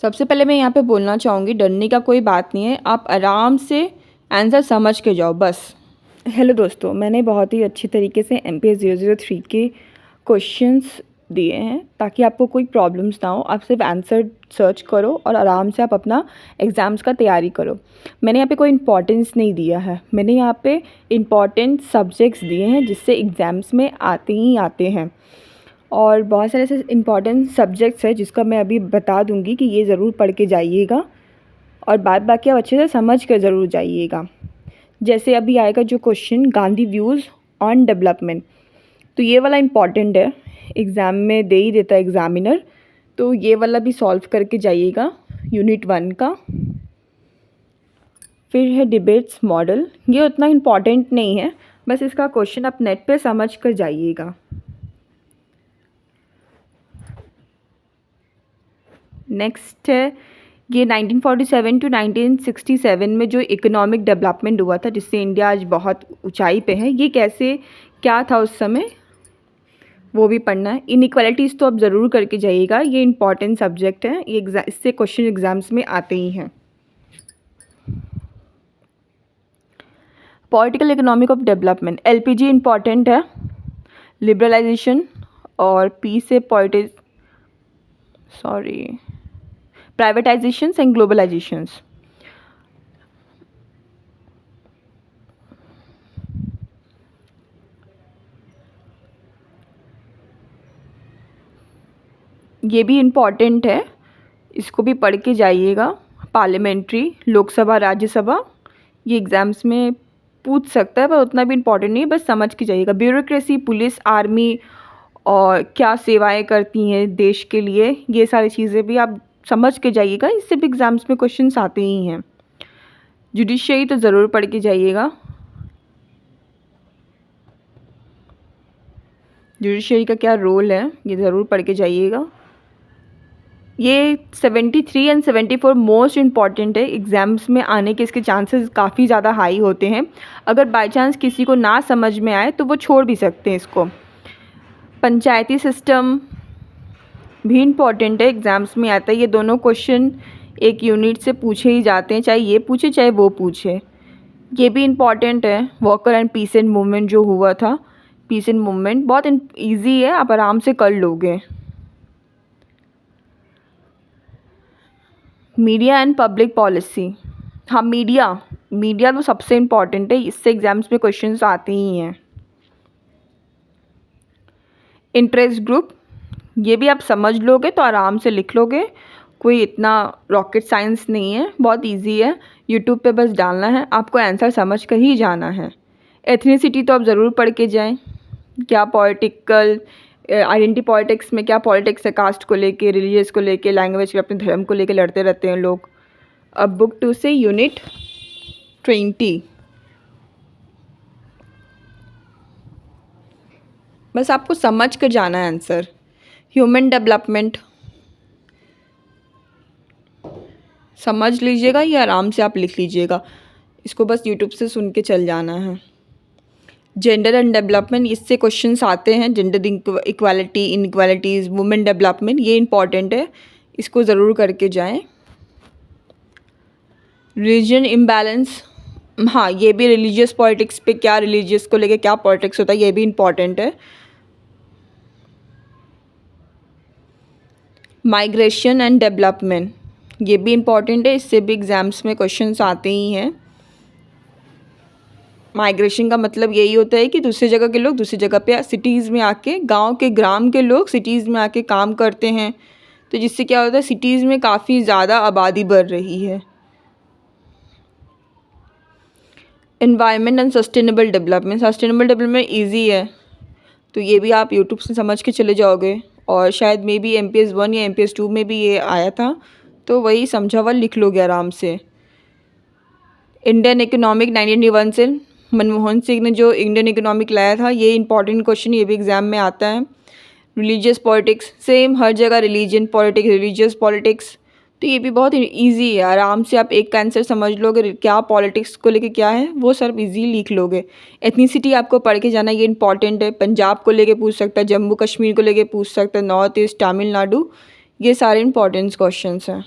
सबसे पहले मैं यहाँ पे बोलना चाहूँगी, डरने का कोई बात नहीं है, आप आराम से आंसर समझ के जाओ बस। हेलो दोस्तों, मैंने बहुत ही अच्छी तरीके से MPS 003 के क्वेश्चंस दिए हैं ताकि आपको कोई प्रॉब्लम्स ना हो। आप सिर्फ आंसर सर्च करो और आराम से आप अपना एग्ज़ाम्स का तैयारी करो। मैंने यहाँ पे कोई इंपॉर्टेंस नहीं दिया है, मैंने यहाँ पे इम्पॉर्टेंट सब्जेक्ट्स दिए हैं जिससे एग्ज़ाम्स में आते ही आते हैं। और बहुत सारे ऐसे इम्पॉर्टेंट सब्जेक्ट्स हैं जिसका मैं अभी बता दूंगी कि ये ज़रूर पढ़ के जाइएगा और बाद बाकी आप अच्छे से समझ कर ज़रूर जाइएगा। जैसे अभी आएगा जो question Gandhi views on development, तो ये वाला इम्पॉर्टेंट है, एग्ज़ाम में दे ही देता है एग्ज़ामिनर, तो ये वाला भी सॉल्व करके जाइएगा यूनिट 1 का। फिर है डिबेट्स मॉडल, ये उतना इम्पॉर्टेंट नहीं है, बस इसका क्वेश्चन आप नेट पे समझ कर जाइएगा। नेक्स्ट है ये 1947 टू 1967 में जो इकोनॉमिक डेवलपमेंट हुआ था जिससे इंडिया आज बहुत ऊंचाई पे है, ये कैसे क्या था उस समय वो भी पढ़ना है। इनइक्वालिटीज़ तो आप ज़रूर करके जाइएगा, ये इंपॉर्टेंट सब्जेक्ट है, ये इससे क्वेश्चन एग्जाम्स में आते ही हैं। Political economic of development, LPG important है, लिबरलाइजेशन और पीस से प्राइवेटाइजेशंस एंड ग्लोबलाइजेशंस। ये भी इम्पॉर्टेंट है, इसको भी पढ़ के जाइएगा। पार्लियामेंट्री, लोकसभा, राज्यसभा, ये एग्ज़ाम्स में पूछ सकता है पर उतना भी इम्पॉर्टेंट नहीं है, बस समझ के जाइएगा। ब्यूरोक्रेसी, पुलिस, आर्मी और क्या सेवाएं करती हैं देश के लिए, ये सारी चीज़ें भी आप समझ के जाइएगा, इससे भी एग्ज़ाम्स में क्वेश्चंस आते ही हैं। जुडिशरी तो ज़रूर पढ़ के जाइएगा, जुडिशरी का क्या रोल है ये ज़रूर पढ़ के जाइएगा। ये 73 एंड 74 मोस्ट इम्पॉर्टेंट है, एग्ज़ाम्स में आने के इसके चांसेस काफ़ी ज़्यादा हाई होते हैं। अगर बाय चांस किसी को ना समझ में आए तो वो छोड़ भी सकते हैं इसको। पंचायती सिस्टम भी इम्पॉर्टेंट है, एग्ज़ाम्स में आता है। ये दोनों क्वेश्चन एक यूनिट से पूछे ही जाते हैं, चाहे ये पूछे चाहे वो पूछे। ये भी इम्पॉर्टेंट है, walker and peace and movement जो हुआ था, पीस एंड मूवमेंट बहुत ईजी है, आप आराम से कर लोगे। मीडिया एंड पब्लिक पॉलिसी, हाँ मीडिया तो सबसे इम्पॉर्टेंट है, इससे एग्ज़ाम्स में क्वेश्चंस आते ही हैं। इंटरेस्ट ग्रुप, ये भी आप समझ लोगे तो आराम से लिख लोगे, कोई इतना रॉकेट साइंस नहीं है, बहुत इजी है, यूट्यूब पे बस डालना है, आपको आंसर समझ कर ही जाना है। एथनिसिटी तो आप ज़रूर पढ़ के जाएं, क्या पॉलिटिकल आइडेंटिटी पॉलिटिक्स में क्या पॉलिटिक्स है, कास्ट को लेके, रिलीजियस को लेके, लैंग्वेज के, अपने धर्म को लेके लड़ते रहते हैं लोग। अब बुक 2 से यूनिट 20, बस आपको समझ कर जाना है आंसर। ह्यूमन डेवलपमेंट समझ लीजिएगा, ये आराम से आप लिख लीजिएगा, इसको बस यूट्यूब से सुन के चल जाना है। जेंडर एंड डेवलपमेंट, इससे क्वेश्चंस आते हैं, gender equality, inequalities, women development, ये इंपॉर्टेंट है, इसको ज़रूर करके जाएं। रिलीजन इम्बैलेंस, हाँ ये भी रिलीजियस पॉलिटिक्स पे, क्या रिलीजियस को लेके क्या पॉलिटिक्स होता है, ये भी इम्पॉर्टेंट है। माइग्रेशन एंड डेवलपमेंट, ये भी इम्पॉर्टेंट है, इससे भी एग्ज़ाम्स में क्वेश्चंस आते ही हैं। माइग्रेशन का मतलब यही होता है कि दूसरी जगह के लोग दूसरी जगह पे सिटीज़ में आके, गांव के ग्राम के लोग सिटीज़ में आके काम करते हैं, तो जिससे क्या होता है सिटीज़ में काफ़ी ज़्यादा आबादी बढ़ रही है। Environment and sustainable development easy है, तो ये भी आप यूट्यूब से समझ के चले जाओगे, और शायद मे बी MPS 1 या MPS 2 में भी ये आया था, तो वही समझा हुआ लिख लोगे आराम से। इंडियन इकोनॉमिक 1991 से मनमोहन सिंह ने जो इंडियन इकोनॉमिक लाया था, ये इंपॉर्टेंट क्वेश्चन, ये भी एग्ज़ाम में आता है। रिलीजियस पॉलिटिक्स, सेम हर जगह रिलीजन पॉलिटिक्स, रिलीजियस पॉलिटिक्स, तो ये भी बहुत इजी है, आराम से आप एक का आंसर समझ लोगे, क्या पॉलिटिक्स को लेके क्या है वो सब इजी लिख लोगे। एथनिसिटी आपको पढ़ के जाना, ये इंपॉर्टेंट है, पंजाब को लेके पूछ सकता है, जम्मू कश्मीर को लेके पूछ सकता है, नॉर्थ ईस्ट, तमिलनाडु, ये सारे इंपॉर्टेंट क्वेश्चंस हैं।